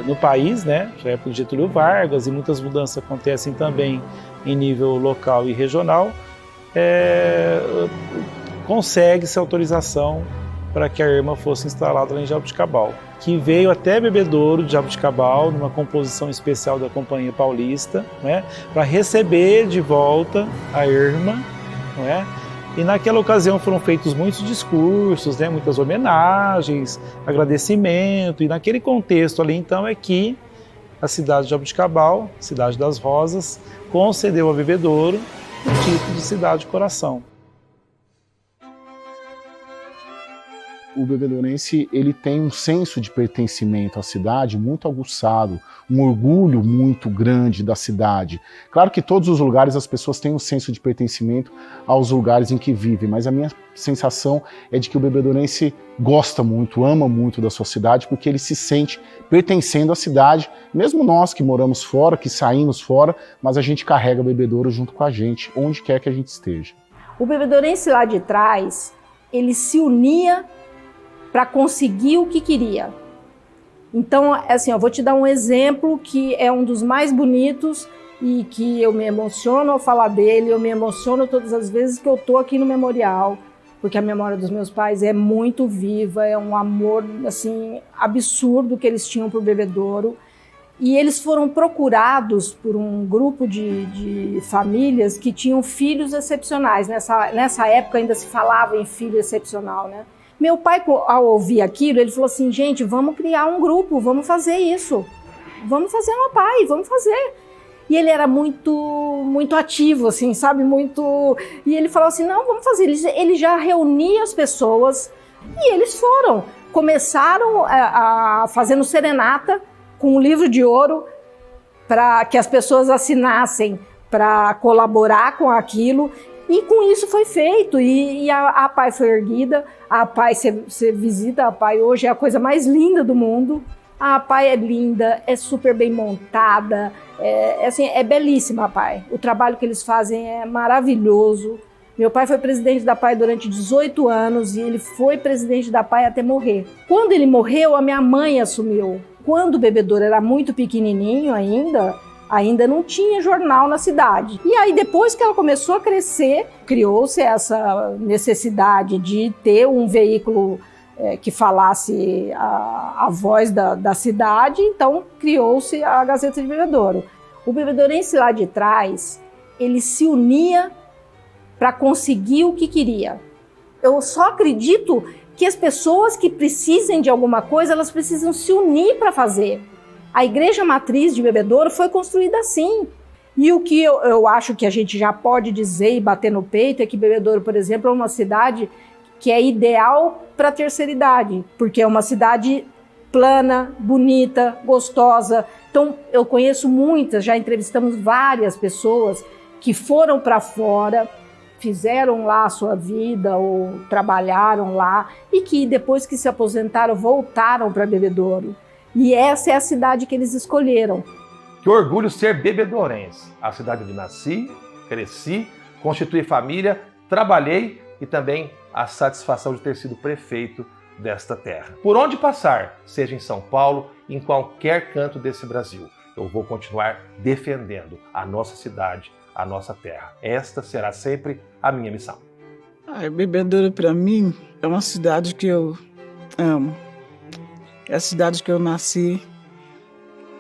no país, né, já é por Getúlio Vargas, e muitas mudanças acontecem também em nível local e regional, consegue-se autorização para que a erma fosse instalada lá em Jaboticabal, que veio até Bebedouro de Jaboticabal, numa composição especial da Companhia Paulista, né, para receber de volta a erma, né. E naquela ocasião foram feitos muitos discursos, né, muitas homenagens, agradecimento, e naquele contexto ali então é que a cidade de Jaboticabal, cidade das rosas, concedeu a Bebedouro o título de cidade coração. O bebedourense, ele tem um senso de pertencimento à cidade muito aguçado, um orgulho muito grande da cidade. Claro que todos os lugares as pessoas têm um senso de pertencimento aos lugares em que vivem, mas a minha sensação é de que o bebedourense gosta muito, ama muito da sua cidade, porque ele se sente pertencendo à cidade, mesmo nós que moramos fora, que saímos fora, mas a gente carrega Bebedouro junto com a gente, onde quer que a gente esteja. O bebedourense lá de trás, ele se unia para conseguir o que queria. Então, assim, eu vou te dar um exemplo que é um dos mais bonitos e que eu me emociono ao falar dele, eu me emociono todas as vezes que eu tô aqui no memorial, porque a memória dos meus pais é muito viva, é um amor, assim, absurdo que eles tinham por Bebedouro. E eles foram procurados por um grupo de famílias que tinham filhos excepcionais. Nessa época ainda se falava em filho excepcional, né? Meu pai, ao ouvir aquilo, ele falou assim, gente, vamos criar um grupo, vamos fazer isso. Vamos fazer, meu pai, vamos fazer. E ele era muito ativo, assim, sabe? E ele falou assim, não, vamos fazer. Ele já reunia as pessoas e eles foram. Começaram fazendo serenata com um livro de ouro para que as pessoas assinassem para colaborar com aquilo. E com isso foi feito, e a PAI foi erguida, a PAI, você visita a PAI hoje, é a coisa mais linda do mundo. A PAI é linda, é super bem montada, é belíssima a PAI. O trabalho que eles fazem é maravilhoso. Meu pai foi presidente da PAI durante 18 anos e ele foi presidente da PAI até morrer. Quando ele morreu, a minha mãe assumiu. Quando o Bebedouro era muito pequenininho ainda não tinha jornal na cidade. E aí, depois que ela começou a crescer, criou-se essa necessidade de ter um veículo que falasse a voz da cidade, então criou-se a Gazeta de Bebedouro. O bebedourense lá de trás, ele se unia para conseguir o que queria. Eu só acredito que as pessoas que precisem de alguma coisa, elas precisam se unir para fazer. A igreja matriz de Bebedouro foi construída assim. E o que eu acho que a gente já pode dizer e bater no peito é que Bebedouro, por exemplo, é uma cidade que é ideal para a terceira idade, porque é uma cidade plana, bonita, gostosa. Então, eu conheço muitas, já entrevistamos várias pessoas que foram para fora, fizeram lá a sua vida ou trabalharam lá e que depois que se aposentaram voltaram para Bebedouro. E essa é a cidade que eles escolheram. Que orgulho ser bebedourense. A cidade onde nasci, cresci, constituí família, trabalhei e também a satisfação de ter sido prefeito desta terra. Por onde passar, seja em São Paulo, em qualquer canto desse Brasil, eu vou continuar defendendo a nossa cidade, a nossa terra. Esta será sempre a minha missão. Bebedouro, para mim, é uma cidade que eu amo. É a cidade que eu nasci,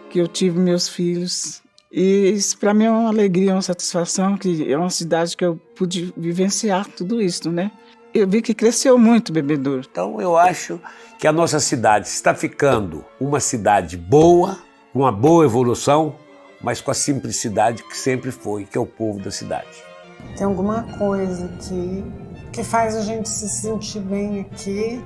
que eu tive meus filhos. E isso para mim é uma alegria, uma satisfação, que é uma cidade que eu pude vivenciar tudo isso, né? Eu vi que cresceu muito Bebedouro. Então eu acho que a nossa cidade está ficando uma cidade boa, com uma boa evolução, mas com a simplicidade que sempre foi, que é o povo da cidade. Tem alguma coisa que faz a gente se sentir bem aqui,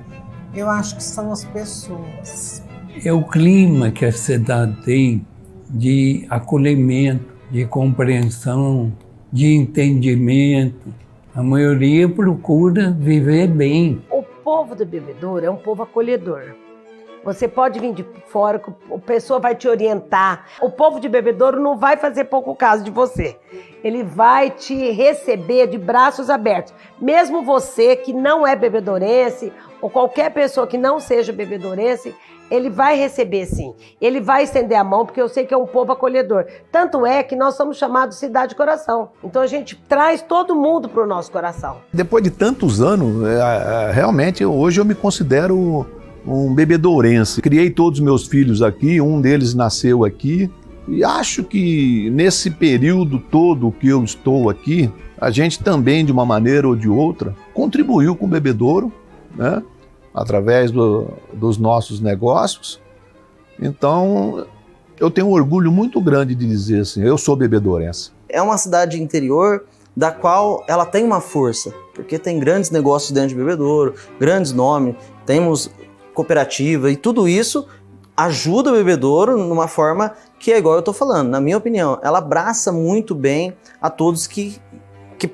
eu acho que são as pessoas. É o clima que a cidade tem de acolhimento, de compreensão, de entendimento. A maioria procura viver bem. O povo do Bebedouro é um povo acolhedor. Você pode vir de fora, a pessoa vai te orientar. O povo de Bebedouro não vai fazer pouco caso de você. Ele vai te receber de braços abertos. Mesmo você que não é bebedourense, ou qualquer pessoa que não seja bebedourense, ele vai receber sim. Ele vai estender a mão, porque eu sei que é um povo acolhedor. Tanto é que nós somos chamados Cidade Coração. Então a gente traz todo mundo para o nosso coração. Depois de tantos anos, realmente hoje eu me considero um bebedourense. Criei todos os meus filhos aqui, um deles nasceu aqui. E acho que nesse período todo que eu estou aqui, a gente também, de uma maneira ou de outra, contribuiu com o Bebedouro, né? Através dos nossos negócios. Então, eu tenho um orgulho muito grande de dizer assim, eu sou bebedourense. É uma cidade interior da qual ela tem uma força, porque tem grandes negócios dentro de Bebedouro, grandes nomes, temos cooperativa e tudo isso ajuda o Bebedouro numa forma que é igual eu estou falando, na minha opinião, ela abraça muito bem a todos que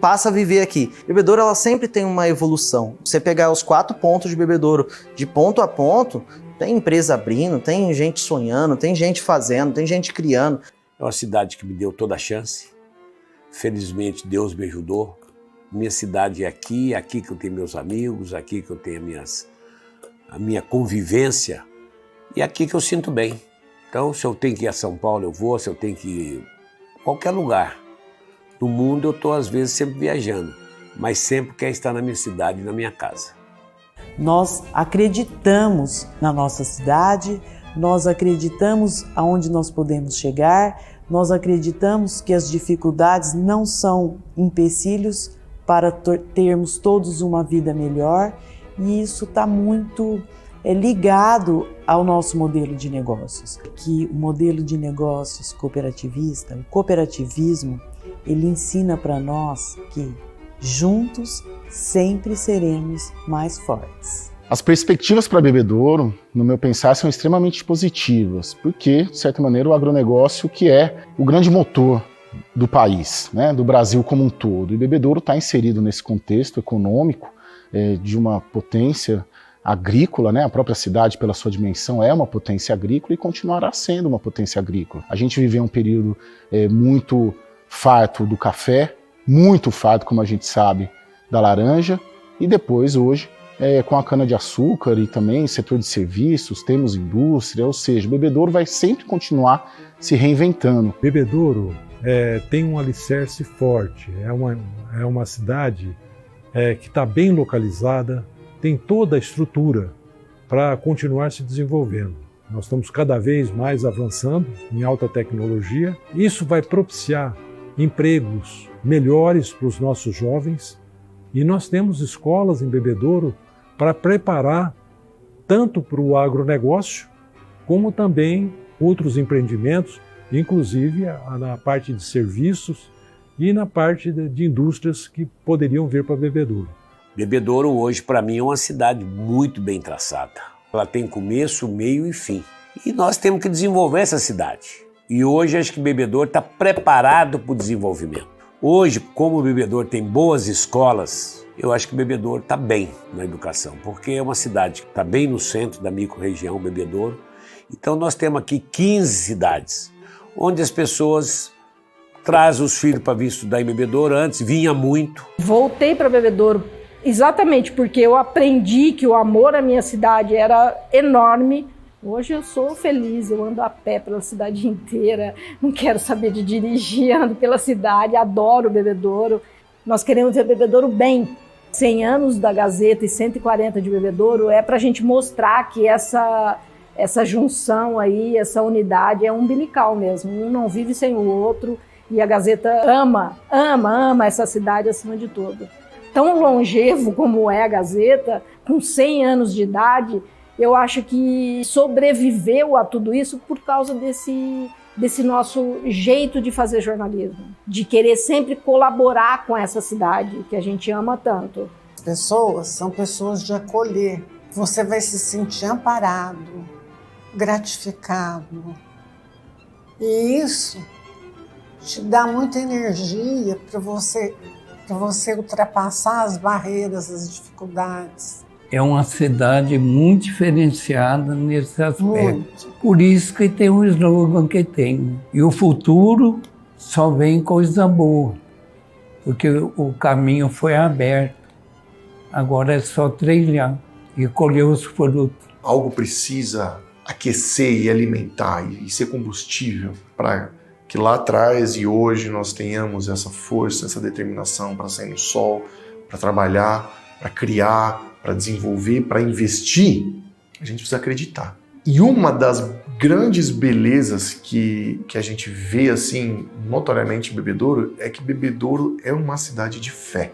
passa a viver aqui. Bebedouro, ela sempre tem uma evolução. Você pegar os 4 pontos de Bebedouro, de ponto a ponto, tem empresa abrindo, tem gente sonhando, tem gente fazendo, tem gente criando. É uma cidade que me deu toda a chance. Felizmente, Deus me ajudou. Minha cidade é aqui, aqui que eu tenho meus amigos, aqui que eu tenho a minha convivência e aqui que eu sinto bem. Então, se eu tenho que ir a São Paulo, eu vou. Se eu tenho que ir a qualquer lugar no mundo, eu estou às vezes sempre viajando, mas sempre quero estar na minha cidade, na minha casa. Nós acreditamos na nossa cidade, nós acreditamos aonde nós podemos chegar, nós acreditamos que as dificuldades não são empecilhos para termos todos uma vida melhor, e isso está muito ligado ao nosso modelo de negócios. Que o modelo de negócios cooperativista, o cooperativismo, ele ensina para nós que juntos sempre seremos mais fortes. As perspectivas para Bebedouro, no meu pensar, são extremamente positivas, porque, de certa maneira, o agronegócio que é o grande motor do país, né, do Brasil como um todo. E Bebedouro está inserido nesse contexto econômico de uma potência agrícola, né? A própria cidade, pela sua dimensão, é uma potência agrícola e continuará sendo uma potência agrícola. A gente viveu um período muito farto do café, muito farto, como a gente sabe, da laranja, e depois, hoje, com a cana-de-açúcar e também setor de serviços, temos indústria, ou seja, Bebedouro vai sempre continuar se reinventando. Bebedouro tem um alicerce forte, é uma cidade que está bem localizada, tem toda a estrutura para continuar se desenvolvendo. Nós estamos cada vez mais avançando em alta tecnologia. Isso vai propiciar empregos melhores para os nossos jovens, e nós temos escolas em Bebedouro para preparar tanto para o agronegócio como também outros empreendimentos inclusive na parte de serviços e na parte de indústrias que poderiam vir para Bebedouro. Bebedouro hoje, para mim, é uma cidade muito bem traçada. Ela tem começo, meio e fim. E nós temos que desenvolver essa cidade. E hoje acho que Bebedouro está preparado para o desenvolvimento. Hoje, como Bebedouro tem boas escolas, eu acho que Bebedouro está bem na educação, porque é uma cidade que está bem no centro da micro-região Bebedouro. Então nós temos aqui 15 cidades, onde as pessoas trazem os filhos para vir estudar em Bebedouro. Antes vinha muito. Voltei para Bebedouro exatamente porque eu aprendi que o amor à minha cidade era enorme. Hoje eu sou feliz, eu ando a pé pela cidade inteira, não quero saber de dirigir, ando pela cidade, adoro Bebedouro. Nós queremos ver Bebedouro bem. 100 anos da Gazeta e 140 de Bebedouro é para a gente mostrar que essa junção aí, essa unidade é umbilical mesmo. Um não vive sem o outro e a Gazeta ama essa cidade acima de tudo. Tão longevo como é a Gazeta, com 100 anos de idade, eu acho que sobreviveu a tudo isso por causa desse nosso jeito de fazer jornalismo, de querer sempre colaborar com essa cidade que a gente ama tanto. As pessoas são pessoas de acolher. Você vai se sentir amparado, gratificado. E isso te dá muita energia para você ultrapassar as barreiras, as dificuldades. É uma cidade muito diferenciada nesse aspecto. Muito. Por isso que tem o slogan que tem. E o futuro só vem coisa boa, porque o caminho foi aberto. Agora é só trilhar e colher os frutos. Algo precisa aquecer e alimentar e ser combustível para que lá atrás e hoje nós tenhamos essa força, essa determinação para sair no sol, para trabalhar, para criar, para desenvolver, para investir. A gente precisa acreditar. E uma das grandes belezas que a gente vê assim notoriamente em Bebedouro é que Bebedouro é uma cidade de fé.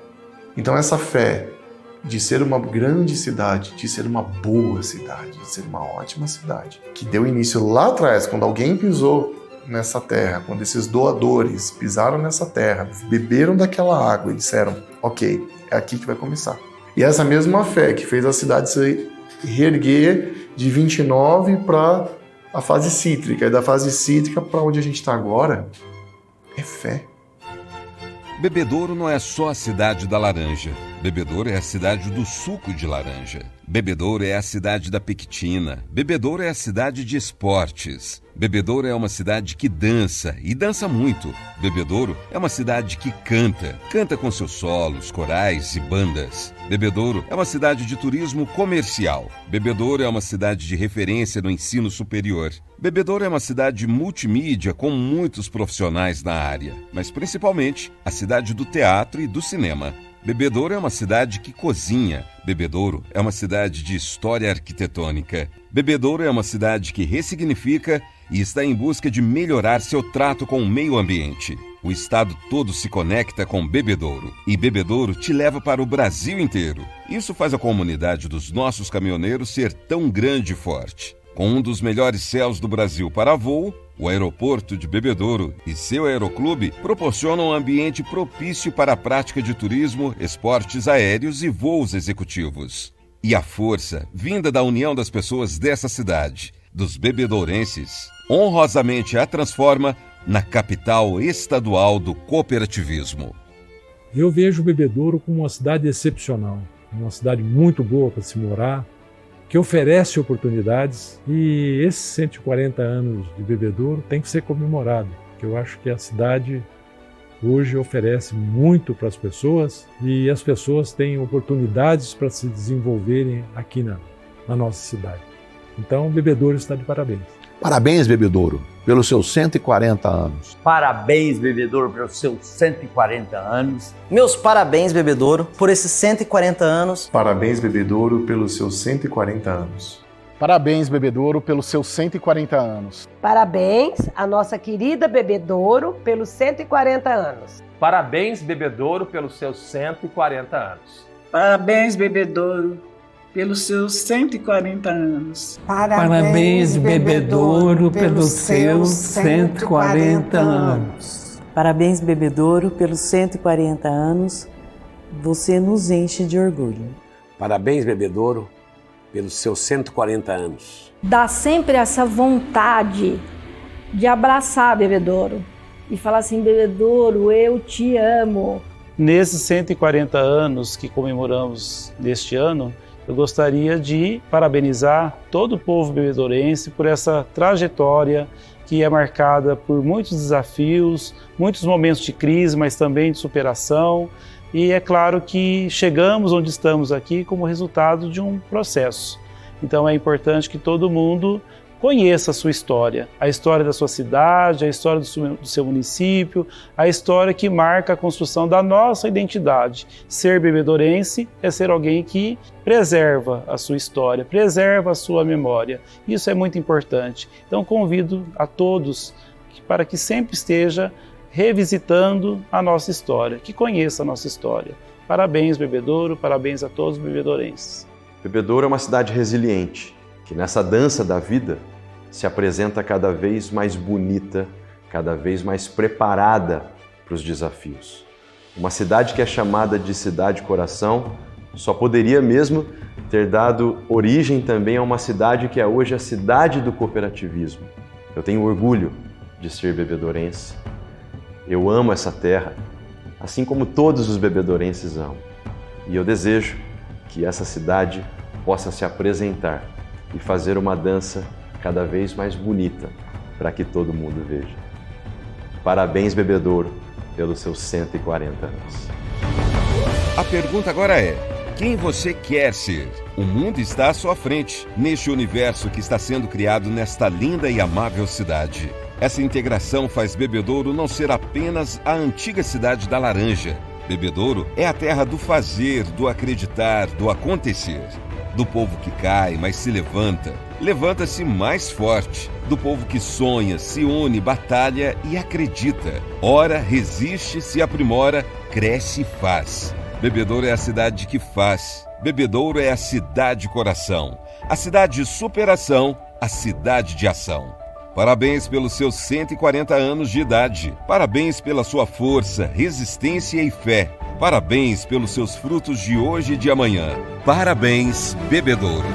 Então essa fé de ser uma grande cidade, de ser uma boa cidade, de ser uma ótima cidade, que deu início lá atrás, quando alguém pisou nessa terra, quando esses doadores pisaram nessa terra, beberam daquela água e disseram, ok, é aqui que vai começar. E essa mesma fé que fez a cidade se reerguer de 29 para a fase cítrica, e da fase cítrica para onde a gente está agora, é fé. Bebedouro não é só a cidade da laranja. Bebedouro é a cidade do suco de laranja. Bebedouro é a cidade da pectina. Bebedouro é a cidade de esportes. Bebedouro é uma cidade que dança, e dança muito. Bebedouro é uma cidade que canta. Canta com seus solos, corais e bandas. Bebedouro é uma cidade de turismo comercial. Bebedouro é uma cidade de referência no ensino superior. Bebedouro é uma cidade multimídia com muitos profissionais na área, mas principalmente a cidade do teatro e do cinema. Bebedouro é uma cidade que cozinha. Bebedouro é uma cidade de história arquitetônica. Bebedouro é uma cidade que ressignifica e está em busca de melhorar seu trato com o meio ambiente. O estado todo se conecta com Bebedouro e Bebedouro te leva para o Brasil inteiro. Isso faz a comunidade dos nossos caminhoneiros ser tão grande e forte. Com um dos melhores céus do Brasil para voo, o aeroporto de Bebedouro e seu aeroclube proporcionam um ambiente propício para a prática de turismo, esportes aéreos e voos executivos. E a força, vinda da união das pessoas dessa cidade, dos bebedourenses, honrosamente a transforma na capital estadual do cooperativismo. Eu vejo Bebedouro como uma cidade excepcional, uma cidade muito boa para se morar, que oferece oportunidades, e esses 140 anos de Bebedouro tem que ser comemorado, porque eu acho que a cidade hoje oferece muito para as pessoas e as pessoas têm oportunidades para se desenvolverem aqui na nossa cidade. Então, Bebedouro está de parabéns. Parabéns, Bebedouro, pelos seus 140 anos. Parabéns, Bebedouro, pelos seus 140 anos. Meus parabéns, Bebedouro, por esses 140 anos. Parabéns, Bebedouro, pelos seus 140 anos. Parabéns, Bebedouro, pelos seus 140 anos. Parabéns à nossa querida Bebedouro pelos 140 anos. Parabéns, Bebedouro, pelos seus 140 anos. Parabéns, Bebedouro, pelos seus 140 anos. Parabéns, Bebedouro, pelos seus 140 anos. Parabéns, Bebedouro, pelos 140 anos. Você nos enche de orgulho. Parabéns, Bebedouro, pelos seus 140 anos. Dá sempre essa vontade de abraçar Bebedouro e falar assim: Bebedouro, eu te amo. Nesses 140 anos que comemoramos neste ano, eu gostaria de parabenizar todo o povo bebedourense por essa trajetória que é marcada por muitos desafios, muitos momentos de crise, mas também de superação. E é claro que chegamos onde estamos aqui como resultado de um processo. Então é importante que todo mundo conheça a sua história, a história da sua cidade, a história do seu município, a história que marca a construção da nossa identidade. Ser bebedourense é ser alguém que preserva a sua história, preserva a sua memória. Isso é muito importante. Então convido a todos para que sempre esteja revisitando a nossa história, que conheça a nossa história. Parabéns, Bebedouro, parabéns a todos os bebedourenses. Bebedouro é uma cidade resiliente, que nessa dança da vida se apresenta cada vez mais bonita, cada vez mais preparada para os desafios. Uma cidade que é chamada de cidade-coração só poderia mesmo ter dado origem também a uma cidade que é hoje a cidade do cooperativismo. Eu tenho orgulho de ser bebedourense. Eu amo essa terra, assim como todos os bebedourenses amam. E eu desejo que essa cidade possa se apresentar e fazer uma dança cada vez mais bonita para que todo mundo veja. Parabéns, Bebedouro, pelos seus 140 anos. A pergunta agora é: quem você quer ser? O mundo está à sua frente, neste universo que está sendo criado nesta linda e amável cidade. Essa integração faz Bebedouro não ser apenas a antiga cidade da Laranja. Bebedouro é a terra do fazer, do acreditar, do acontecer. Do povo que cai, mas se levanta, levanta-se mais forte. Do povo que sonha, se une, batalha e acredita. Ora, resiste, se aprimora, cresce e faz. Bebedouro é a cidade que faz. Bebedouro é a cidade coração. A cidade de superação, a cidade de ação. Parabéns pelos seus 140 anos de idade. Parabéns pela sua força, resistência e fé. Parabéns pelos seus frutos de hoje e de amanhã. Parabéns, Bebedouro.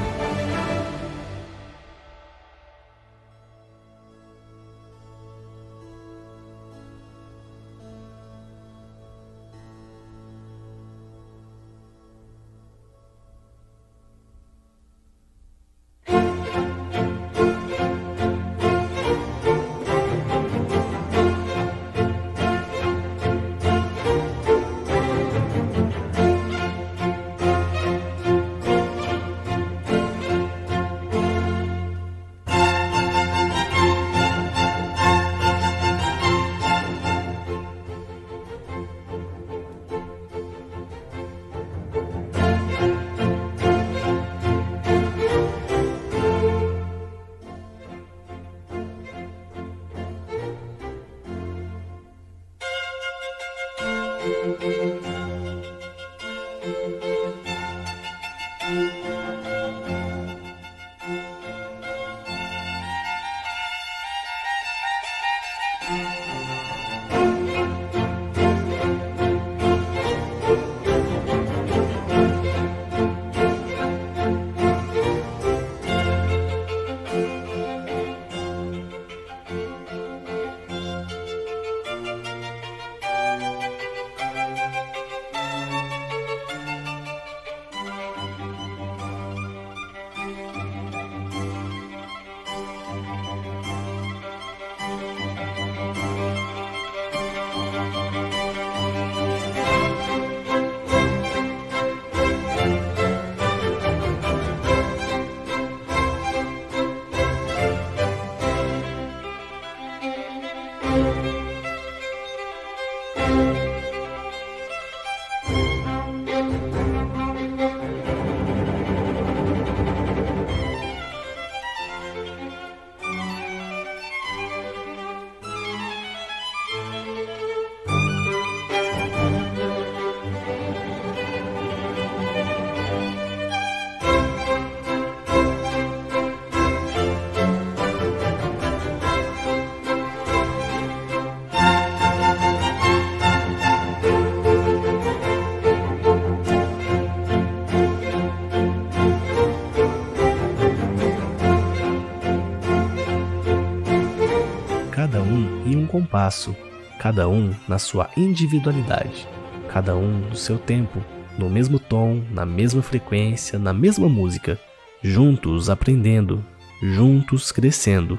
compasso, cada um na sua individualidade, cada um no seu tempo, no mesmo tom, na mesma frequência, na mesma música, juntos aprendendo, juntos crescendo,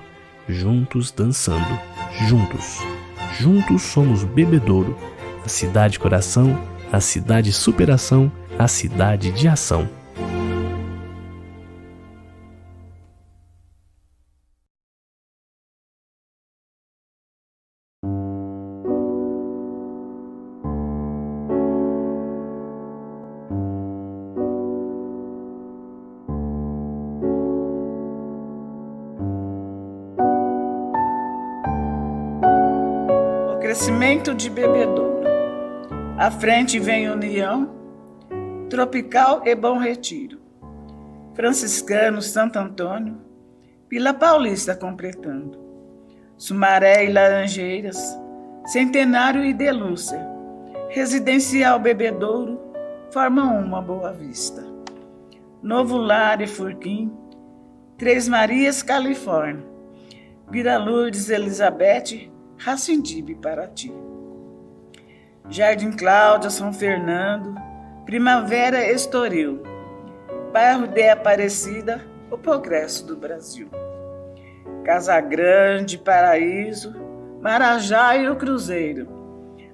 juntos dançando, juntos. Juntos somos Bebedouro, a cidade coração, a cidade superação, a cidade de ação. Crescimento de Bebedouro. À frente vem União, Tropical e Bom Retiro. Franciscano, Santo Antônio, Vila Paulista completando. Sumaré e Laranjeiras, Centenário e Delúcia. Residencial Bebedouro formam uma Boa Vista. Novo Lar e Furquim, Três Marias, Califórnia. Vila Lourdes, Elizabeth, Racindibe, Paraty. Jardim Cláudia, São Fernando, Primavera, Estoril. Bairro de Aparecida, o progresso do Brasil. Casa Grande, Paraíso, Marajá e o Cruzeiro.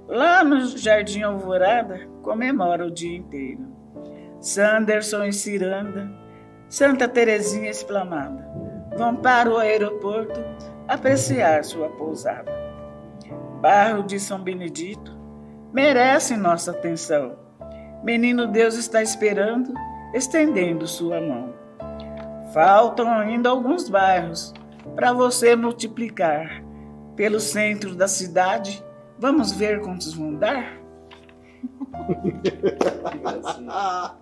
Lá no Jardim Alvorada, comemora o dia inteiro. Sanderson e Ciranda, Santa Terezinha Esplanada, vão para o aeroporto apreciar sua pousada. Bairro de São Benedito merece nossa atenção. Menino Deus está esperando, estendendo sua mão. Faltam ainda alguns bairros para você multiplicar. Pelo centro da cidade, vamos ver quantos vão dar? Que gracinha.